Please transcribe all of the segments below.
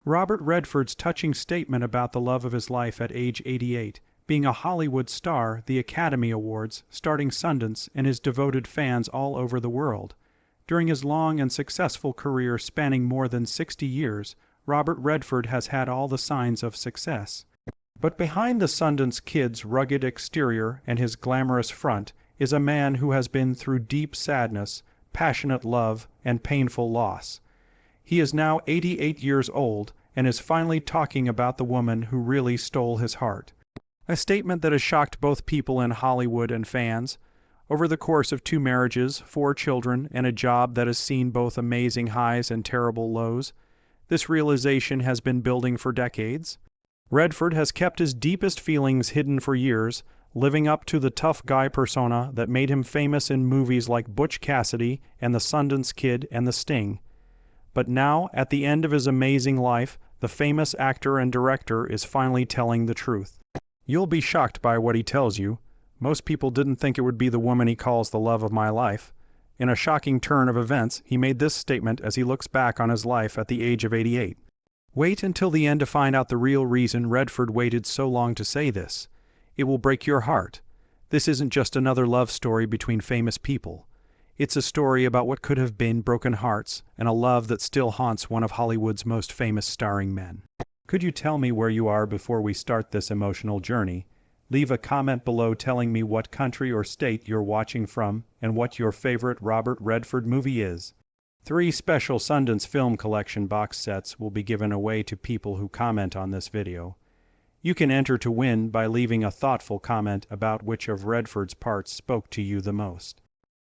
Robert Redford's touching statement about the love of his life at age 88, being a Hollywood star, the Academy Awards, starting Sundance, and his devoted fans all over the world. During his long and successful career spanning more than 60 years, Robert Redford has had all the signs of success. But behind the Sundance Kid's rugged exterior and his glamorous front is a man who has been through deep sadness, passionate love, and painful loss. He is now 88 years old and is finally talking about the woman who really stole his heart. A statement that has shocked both people in Hollywood and fans. Over the course of 2 marriages, 4 children, and a job that has seen both amazing highs and terrible lows, this realization has been building for decades. Redford has kept his deepest feelings hidden for years, living up to the tough guy persona that made him famous in movies like Butch Cassidy and The Sundance Kid and The Sting. But now, at the end of his amazing life, the famous actor and director is finally telling the truth. You'll be shocked by what he tells you. Most people didn't think it would be the woman he calls the love of my life. In a shocking turn of events, he made this statement as he looks back on his life at the age of 88. Wait until the end to find out the real reason Redford waited so long to say this. It will break your heart. This isn't just another love story between famous people. It's a story about what could have been broken hearts and a love that still haunts one of Hollywood's most famous starring men. Could you tell me where you are before we start this emotional journey? Leave a comment below telling me what country or state you're watching from and what your favorite Robert Redford movie is. 3 special Sundance Film Collection box sets will be given away to people who comment on this video. You can enter to win by leaving a thoughtful comment about which of Redford's parts spoke to you the most.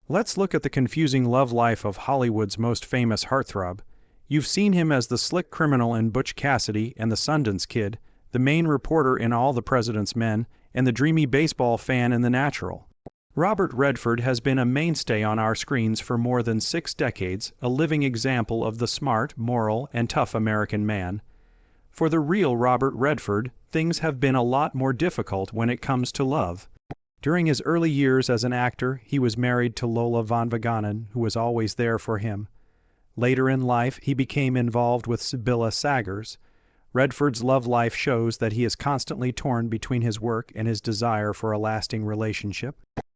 Let's look at the confusing love life of Hollywood's most famous heartthrob. You've seen him as the slick criminal in Butch Cassidy and The Sundance Kid, the main reporter in All the President's Men, and the dreamy baseball fan in The Natural. Robert Redford has been a mainstay on our screens for more than 6 decades, a living example of the smart, moral, and tough American man. For the real Robert Redford, things have been a lot more difficult when it comes to love. During his early years as an actor, he was married to Lola Van Wagon, who was always there for him. Later in life, he became involved with Sibila. Redford's love life shows that he is constantly torn between his work and his desire for a lasting relationship.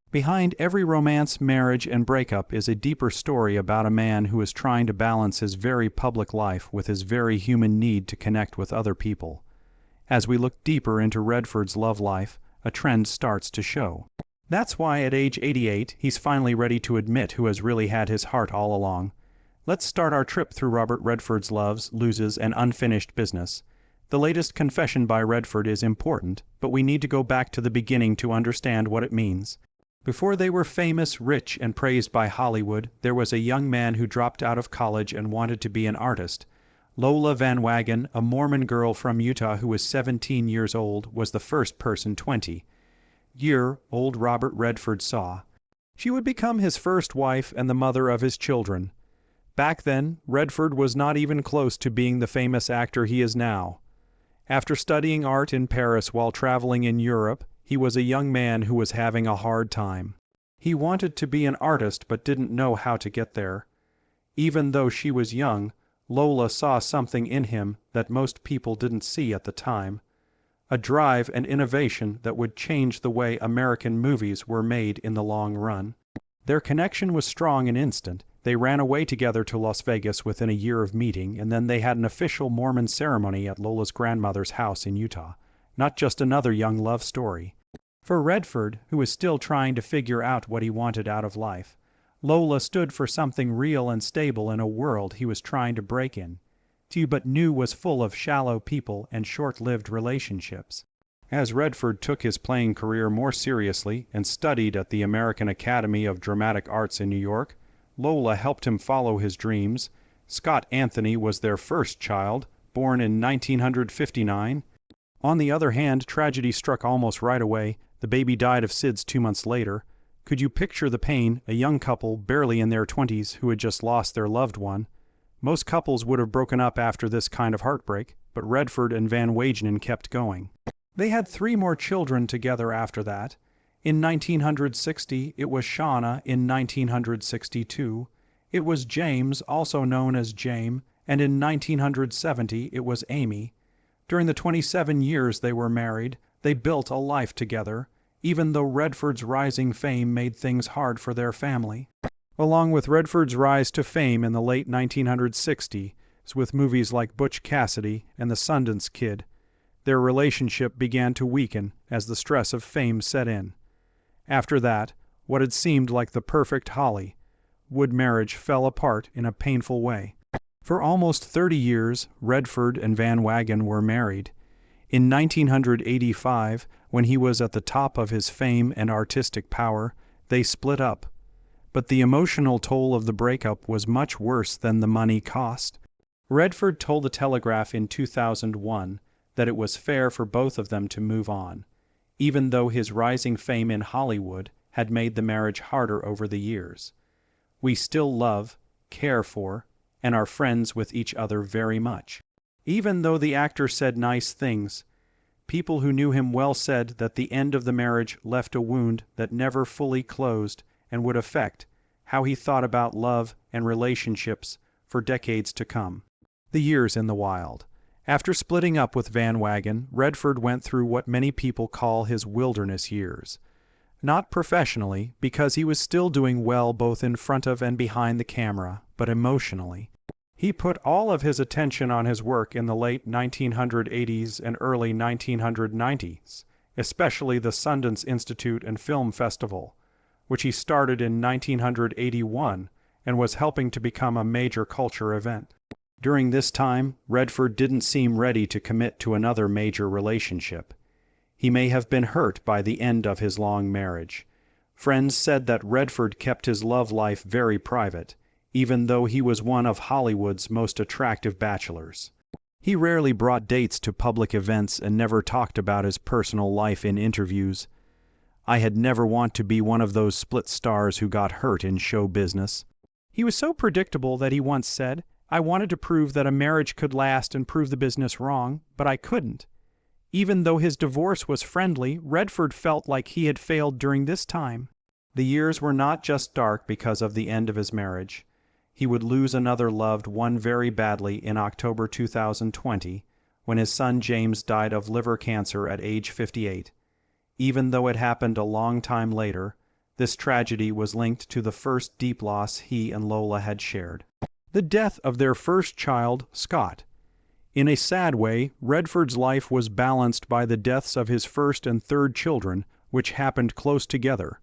Behind every romance, marriage, and breakup is a deeper story about a man who is trying to balance his very public life with his very human need to connect with other people. As we look deeper into Redford's love life, a trend starts to show. That's why at age 88, he's finally ready to admit who has really had his heart all along. Let's start our trip through Robert Redford's loves, loses, and unfinished business. The latest confession by Redford is important, but we need to go back to the beginning to understand what it means. Before they were famous, rich, and praised by Hollywood, there was a young man who dropped out of college and wanted to be an artist. Lola Van Wagon, a Mormon girl from Utah who was 17 years old, was the first person 20-year-old Robert Redford saw. She would become his first wife and the mother of his children. Back then, Redford was not even close to being the famous actor he is now. After studying art in Paris while traveling in Europe, he was a young man who was having a hard time. He wanted to be an artist but didn't know how to get there. Even though she was young, Lola saw something in him that most people didn't see at the time. A drive and innovation that would change the way American movies were made in the long run. Their connection was strong and instant. They ran away together to Las Vegas within a year of meeting, and then they had an official Mormon ceremony at Lola's grandmother's house in Utah. Not just another young love story. For Redford, who was still trying to figure out what he wanted out of life, Lola stood for something real and stable in a world he was trying to break in, but knew was full of shallow people and short-lived relationships. As Redford took his playing career more seriously and studied at the American Academy of Dramatic Arts in New York, Lola helped him follow his dreams. Scott Anthony was their first child, born in 1959. On the other hand, tragedy struck almost right away. The baby died of SIDS 2 months later. Could you picture the pain, a young couple barely in their 20s who had just lost their loved one? Most couples would have broken up after this kind of heartbreak, but Redford and Van Wagen kept going. They had 3 more children together after that. In 1960, it was Shauna. In 1962, it was James, also known as Jame, and in 1970 it was Amy. During the 27 years they were married, they built a life together, even though Redford's rising fame made things hard for their family. Along with Redford's rise to fame in the late 1960s with movies like Butch Cassidy and The Sundance Kid, their relationship began to weaken as the stress of fame set in. After that, what had seemed like the perfect Hollywood marriage fell apart in a painful way. For almost 30 years, Redford and Van Wagon were married. In 1985, when he was at the top of his fame and artistic power, they split up. But the emotional toll of the breakup was much worse than the money cost. Redford told the Telegraph in 2001 that it was fair for both of them to move on, even though his rising fame in Hollywood had made the marriage harder over the years. "We still love, care for, and are friends with each other very much." Even though the actor said nice things, people who knew him well said that the end of the marriage left a wound that never fully closed and would affect how he thought about love and relationships for decades to come. The years in the wild. After splitting up with Van Wagon, Redford went through what many people call his wilderness years. Not professionally, because he was still doing well both in front of and behind the camera, but emotionally. He put all of his attention on his work in the late 1980s and early 1990s, especially the Sundance Institute and Film Festival, which he started in 1981 and was helping to become a major culture event. During this time, Redford didn't seem ready to commit to another major relationship. He may have been hurt by the end of his long marriage. Friends said that Redford kept his love life very private, even though he was one of Hollywood's most attractive bachelors. He rarely brought dates to public events and never talked about his personal life in interviews. "I had never want to be one of those split stars who got hurt in show business." He was so predictable that he once said, "I wanted to prove that a marriage could last and prove the business wrong, but I couldn't." Even though his divorce was friendly, Redford felt like he had failed during this time. The years were not just dark because of the end of his marriage. He would lose another loved one very badly in October 2020, when his son James died of liver cancer at age 58. Even though it happened a long time later, this tragedy was linked to the first deep loss he and Lola had shared: the death of their first child, Scott. In a sad way, Redford's life was balanced by the deaths of his first and third children, which happened close together.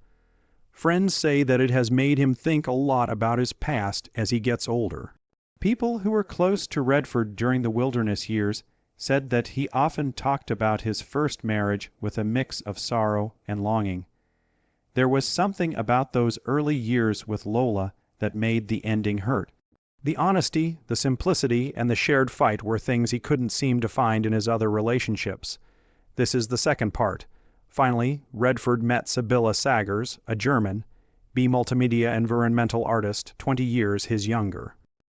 Friends say that it has made him think a lot about his past as he gets older. People who were close to Redford during the wilderness years said that he often talked about his first marriage with a mix of sorrow and longing. There was something about those early years with Lola that made the ending hurt. The honesty, the simplicity, and the shared fight were things he couldn't seem to find in his other relationships. This is the second part. Finally, Redford met Sibila Sagers, a German, multimedia environmental artist, 20 years his younger.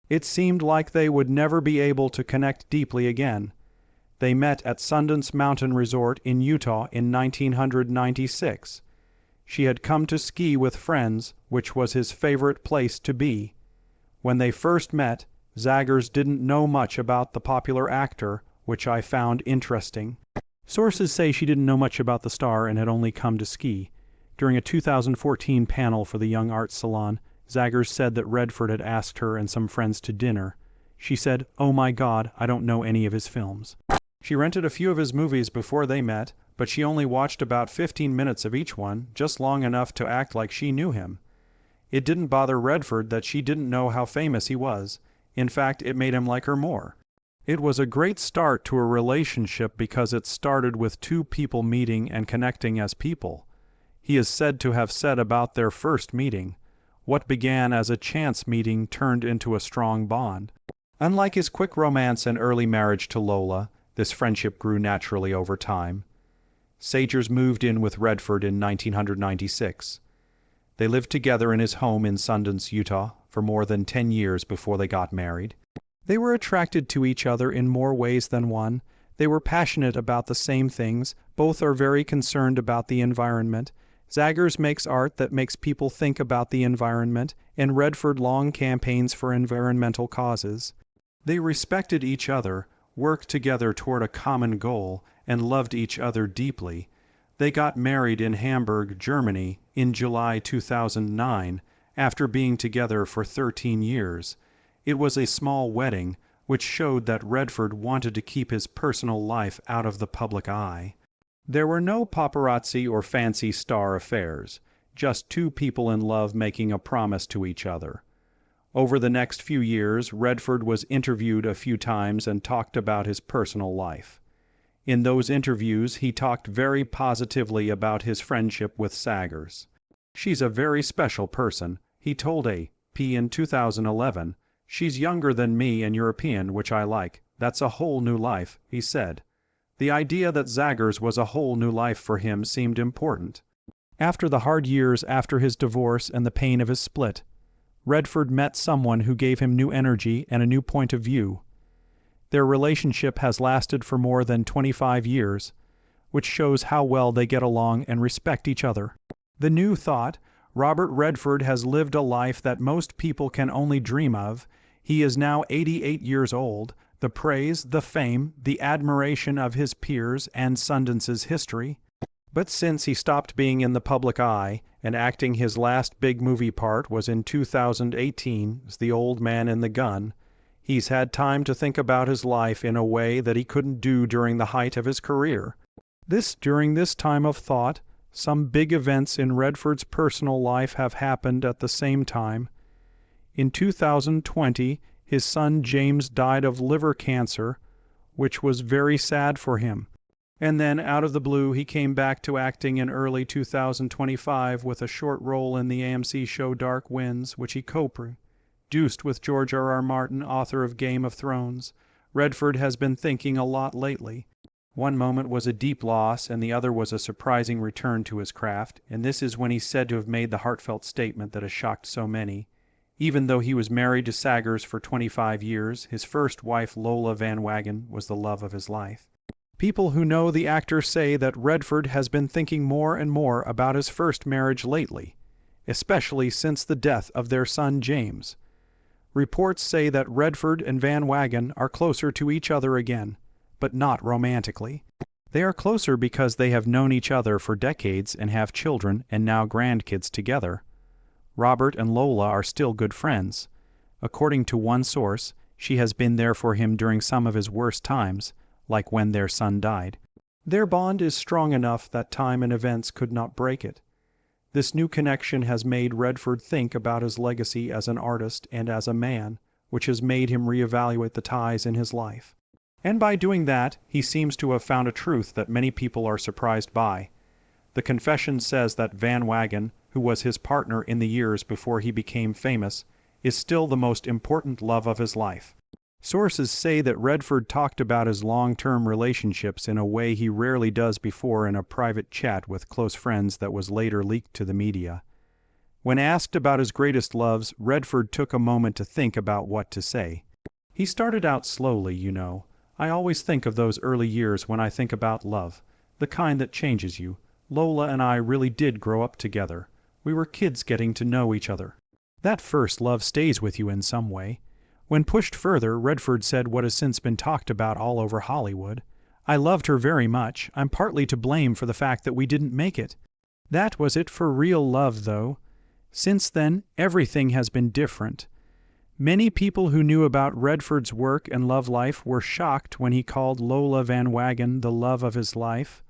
It seemed like they would never be able to connect deeply again. They met at Sundance Mountain Resort in Utah in 1996. She had come to ski with friends, which was his favorite place to be. When they first met, Sagers didn't know much about the popular actor, which I found interesting. Sources say she didn't know much about the star and had only come to ski. During a 2014 panel for the Young Arts Salon, Sagers said that Redford had asked her and some friends to dinner. She said, "Oh my God, I don't know any of his films." She rented a few of his movies before they met, but she only watched about 15 minutes of each one, just long enough to act like she knew him. It didn't bother Redford that she didn't know how famous he was. In fact, it made him like her more. It was a great start to a relationship because it started with two people meeting and connecting as people. He is said to have said about their first meeting, "What began as a chance meeting turned into a strong bond." Unlike his quick romance and early marriage to Lola, this friendship grew naturally over time. Sagers moved in with Redford in 1996. They lived together in his home in Sundance, Utah, for more than 10 years before they got married. They were attracted to each other in more ways than one. They were passionate about the same things. Both are very concerned about the environment. Sagers makes art that makes people think about the environment, and Redford long campaigns for environmental causes. They respected each other, worked together toward a common goal, and loved each other deeply. They got married in Hamburg, Germany, in July 2009, after being together for 13 years. It was a small wedding, which showed that Redford wanted to keep his personal life out of the public eye. There were no paparazzi or fancy star affairs, just two people in love making a promise to each other. Over the next few years, Redford was interviewed a few times and talked about his personal life. In those interviews, he talked very positively about his friendship with Saggers. "She's a very special person," he told AP in 2011. "She's younger than me and European, which I like. That's a whole new life," he said. The idea that Saggers was a whole new life for him seemed important. After the hard years after his divorce and the pain of his split, Redford met someone who gave him new energy and a new point of view. Their relationship has lasted for more than 25 years, which shows how well they get along and respect each other. The New thought, Robert Redford has lived a life that most people can only dream of. He is now 88 years old. The praise, the fame, the admiration of his peers and Sundance's history. But since he stopped being in the public eye, and acting, his last big movie part was in 2018 as the old man in the gun, he's had time to think about his life in a way that he couldn't do during the height of his career. During this time of thought, some big events in Redford's personal life have happened at the same time. In 2020, his son James died of liver cancer, which was very sad for him. And then, out of the blue, he came back to acting in early 2025 with a short role in the AMC show Dark Winds, which he co-produced with George R.R. Martin, author of Game of Thrones. Redford has been thinking a lot lately. One moment was a deep loss, and the other was a surprising return to his craft, and this is when he's said to have made the heartfelt statement that has shocked so many. Even though he was married to Saggers for 25 years, his first wife, Lola Van Wagon, was the love of his life. People who know the actor say that Redford has been thinking more and more about his first marriage lately, especially since the death of their son James. Reports say that Redford and Van Wagon are closer to each other again, but not romantically. They are closer because they have known each other for decades and have children and now grandkids together. Robert and Lola are still good friends. According to one source, she has been there for him during some of his worst times, like when their son died. Their bond is strong enough that time and events could not break it. This new connection has made Redford think about his legacy as an artist and as a man, which has made him reevaluate the ties in his life. And by doing that, he seems to have found a truth that many people are surprised by. The confession says that Van Wagon, who was his partner in the years before he became famous, is still the most important love of his life. Sources say that Redford talked about his long-term relationships in a way he rarely does before in a private chat with close friends that was later leaked to the media. When asked about his greatest loves, Redford took a moment to think about what to say. He started out slowly, you know. I always think of those early years when I think about love, the kind that changes you. Lola and I really did grow up together. We were kids getting to know each other. That first love stays with you in some way. When pushed further, Redford said what has since been talked about all over Hollywood. "I loved her very much. I'm partly to blame for the fact that we didn't make it. That was it for real love, though. Since then, everything has been different." Many people who knew about Redford's work and love life were shocked when he called Lola Van Wagon the love of his life,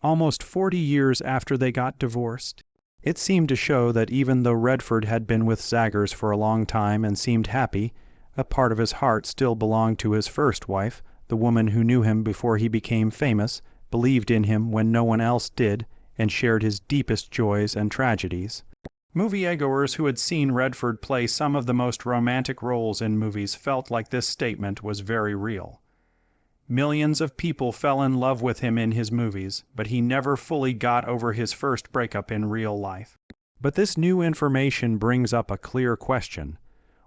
almost 40 years after they got divorced. It seemed to show that even though Redford had been with Saggers for a long time and seemed happy, a part of his heart still belonged to his first wife, the woman who knew him before he became famous, believed in him when no one else did, and shared his deepest joys and tragedies. Moviegoers who had seen Redford play some of the most romantic roles in movies felt like this statement was very real. Millions of people fell in love with him in his movies, but he never fully got over his first breakup in real life. But this new information brings up a clear question.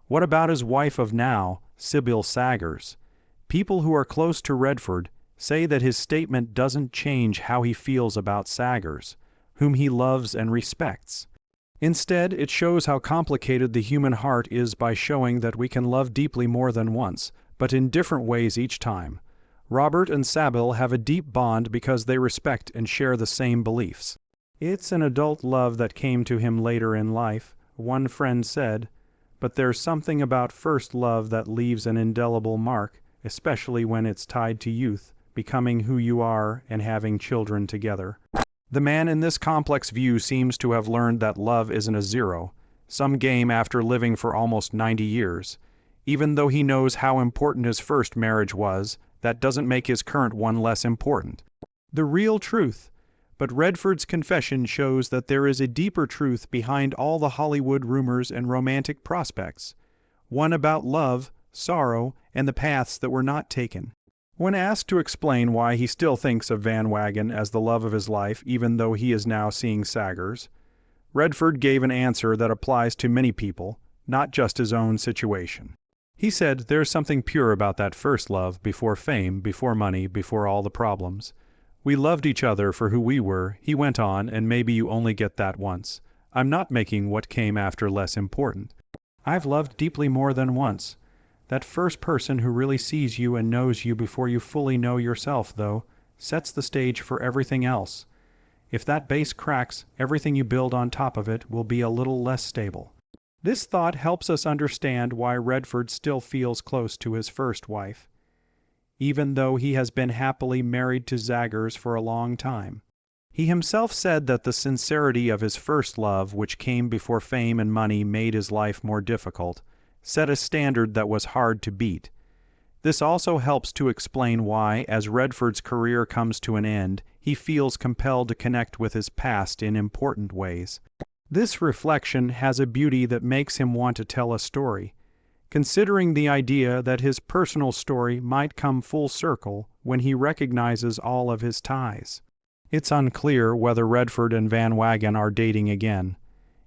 What about his wife of now, Sibila Saggers? People who are close to Redford say that his statement doesn't change how he feels about Saggers, whom he loves and respects. Instead, it shows how complicated the human heart is by showing that we can love deeply more than once, but in different ways each time. Robert and Sibila have a deep bond because they respect and share the same beliefs. It's an adult love that came to him later in life, one friend said, but there's something about first love that leaves an indelible mark, especially when it's tied to youth, becoming who you are and having children together. The man in this complex view seems to have learned that love isn't a zero, some game after living for almost 90 years. Even though he knows how important his first marriage was, that doesn't make his current one less important. The real truth. But Redford's confession shows that there is a deeper truth behind all the Hollywood rumors and romantic prospects, one about love, sorrow, and the paths that were not taken. When asked to explain why he still thinks of Van Wagon as the love of his life even though he is now seeing Saggers, Redford gave an answer that applies to many people, not just his own situation. He said, "There's something pure about that first love, before fame, before money, before all the problems. We loved each other for who we were," he went on, "and maybe you only get that once. I'm not making what came after less important. I've loved deeply more than once. That first person who really sees you and knows you before you fully know yourself, though, sets the stage for everything else. If that base cracks, everything you build on top of it will be a little less stable." This thought helps us understand why Redford still feels close to his first wife, even though he has been happily married to Saggers for a long time. He himself said that the sincerity of his first love, which came before fame and money made his life more difficult, set a standard that was hard to beat. This also helps to explain why, as Redford's career comes to an end, he feels compelled to connect with his past in important ways. This reflection has a beauty that makes him want to tell a story, considering the idea that his personal story might come full circle when he recognizes all of his ties. It's unclear whether Redford and Van Wagon are dating again,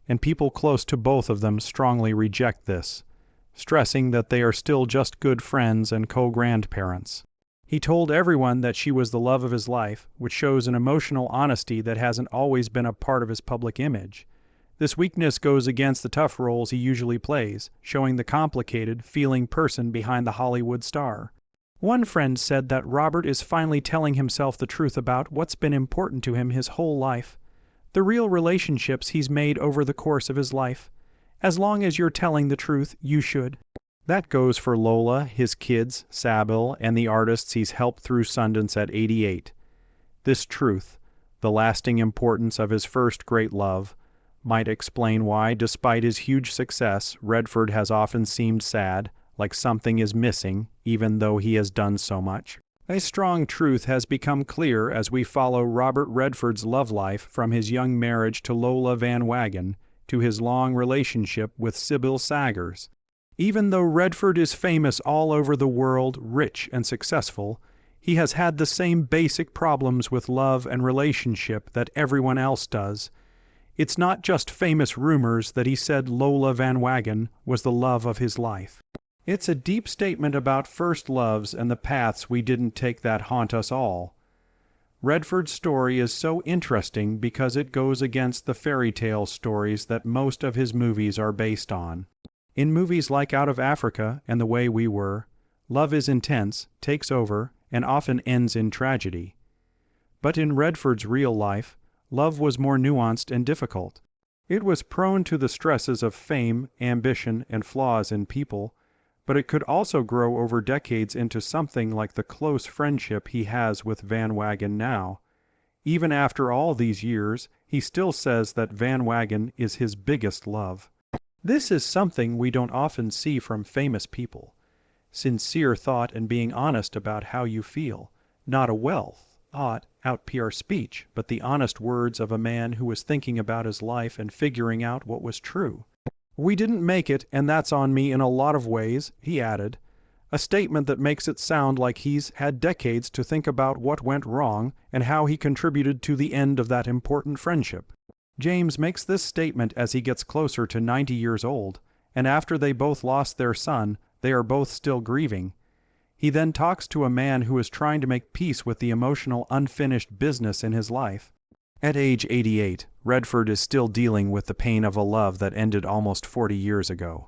and people close to both of them strongly reject this, stressing that they are still just good friends and co-grandparents. He told everyone that she was the love of his life, which shows an emotional honesty that hasn't always been a part of his public image. This weakness goes against the tough roles he usually plays, showing the complicated, feeling person behind the Hollywood star. One friend said that Robert is finally telling himself the truth about what's been important to him his whole life, the real relationships he's made over the course of his life. As long as you're telling the truth, you should. That goes for Lola, his kids, Sibila, and the artists he's helped through Sundance at 88. This truth, the lasting importance of his first great love, might explain why, despite his huge success, Redford has often seemed sad, like something is missing, even though he has done so much. A strong truth has become clear as we follow Robert Redford's love life from his young marriage to Lola Van Wagon to his long relationship with Sibila Saggers. Even though Redford is famous all over the world, rich and successful, he has had the same basic problems with love and relationship that everyone else does. It's not just famous rumors that he said Lola Van Wagon was the love of his life. It's a deep statement about first loves and the paths we didn't take that haunt us all. Redford's story is so interesting because it goes against the fairy tale stories that most of his movies are based on. In movies like Out of Africa and The Way We Were, love is intense, takes over, and often ends in tragedy. But in Redford's real life, love was more nuanced and difficult. It was prone to the stresses of fame, ambition, and flaws in people, but it could also grow over decades into something like the close friendship he has with Van Wagon now. Even after all these years, he still says that Van Wagon is his biggest love. This is something we don't often see from famous people. Sincere thought and being honest about how you feel, not a out PR speech, but the honest words of a man who was thinking about his life and figuring out what was true. "We didn't make it, and that's on me in a lot of ways," he added, a statement that makes it sound like he's had decades to think about what went wrong and how he contributed to the end of that important friendship. James makes this statement as he gets closer to 90 years old, and after they both lost their son, they are both still grieving. He then talks to a man who is trying to make peace with the emotional unfinished business in his life. At age 88, Redford is still dealing with the pain of a love that ended almost 40 years ago.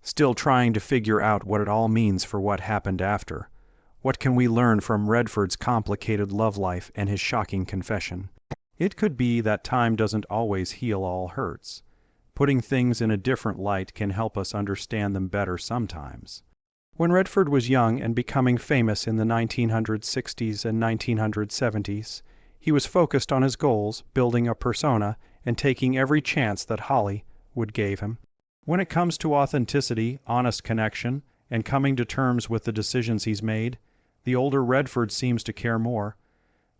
still trying to figure out what it all means for what happened after. What can we learn from Redford's complicated love life and his shocking confession? It could be that time doesn't always heal all hurts. Putting things in a different light can help us understand them better sometimes. When Redford was young and becoming famous in the 1960s and 1970s, he was focused on his goals, building a persona, and taking every chance that Hollywood gave him. When it comes to authenticity, honest connection, and coming to terms with the decisions he's made, the older Redford seems to care more.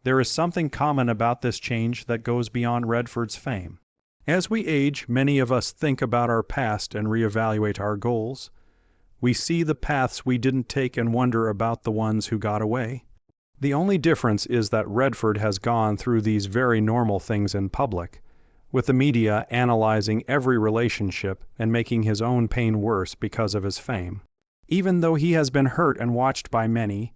There is something common about this change that goes beyond Redford's fame. As we age, many of us think about our past and reevaluate our goals. We see the paths we didn't take and wonder about the ones who got away. The only difference is that Redford has gone through these very normal things in public, with the media analyzing every relationship and making his own pain worse because of his fame. Even though he has been hurt and watched by many,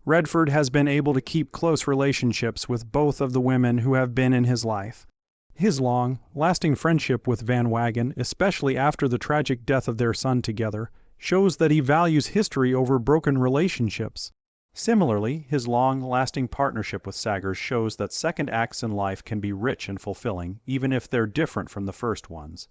Redford has been able to keep close relationships with both of the women who have been in his life. His long, lasting friendship with Van Wagon, especially after the tragic death of their son together, shows that he values history over broken relationships. Similarly, his long-lasting partnership with Saggers shows that second acts in life can be rich and fulfilling, even if they're different from the first ones.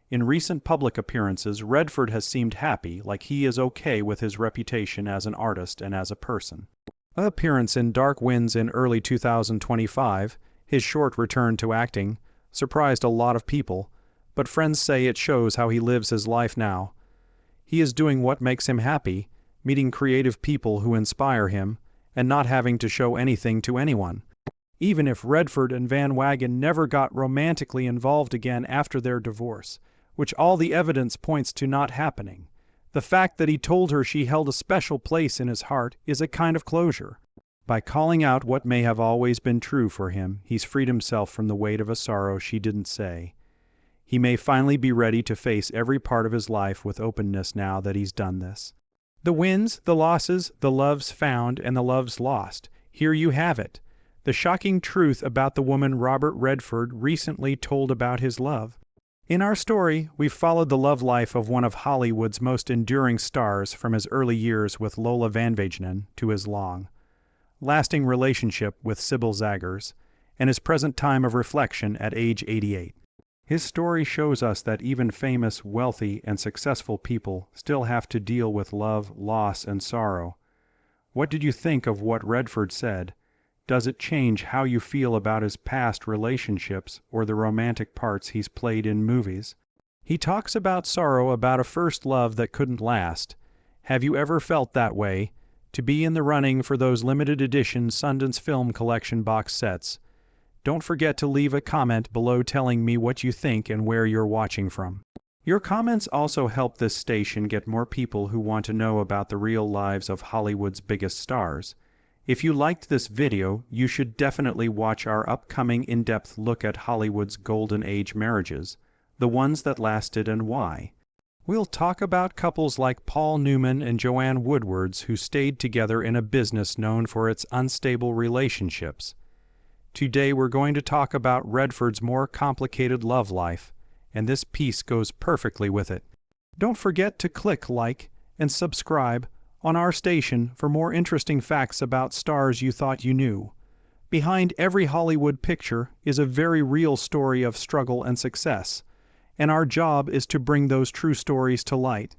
In recent public appearances, Redford has seemed happy, like he is okay with his reputation as an artist and as a person. An appearance in Dark Winds in early 2025, his short return to acting, surprised a lot of people, but friends say it shows how he lives his life now. He is doing what makes him happy, meeting creative people who inspire him, and not having to show anything to anyone. Even if Redford and Van Wagon never got romantically involved again after their divorce, which all the evidence points to not happening, the fact that he told her she held a special place in his heart is a kind of closure. By calling out what may have always been true for him, he's freed himself from the weight of a sorrow she didn't say. He may finally be ready to face every part of his life with openness now that he's done this. The wins, the losses, the loves found, and the loves lost. Here you have it. The shocking truth about the woman Robert Redford recently told about his love. In our story, we've followed the love life of one of Hollywood's most enduring stars from his early years with Lola Van Wagon to his long-lasting relationship with Sibila Zaggers, and his present time of reflection at age 88. His story shows us that even famous, wealthy, and successful people still have to deal with love, loss, and sorrow. What did you think of what Redford said? Does it change how you feel about his past relationships or the romantic parts he's played in movies? He talks about sorrow about a first love that couldn't last. Have you ever felt that way? To be in the running for those limited edition Sundance Film Collection box sets? Don't forget to leave a comment below telling me what you think and where you're watching from. Your comments also help this station get more people who want to know about the real lives of Hollywood's biggest stars. If you liked this video, you should definitely watch our upcoming in-depth look at Hollywood's golden age marriages, the ones that lasted and why. We'll talk about couples like Paul Newman and Joanne Woodward's who stayed together in a business known for its unstable relationships. Today we're going to talk about Redford's more complicated love life, and this piece goes perfectly with it. Don't forget to click like and subscribe on our station for more interesting facts about stars you thought you knew. Behind every Hollywood picture is a very real story of struggle and success, and our job is to bring those true stories to light.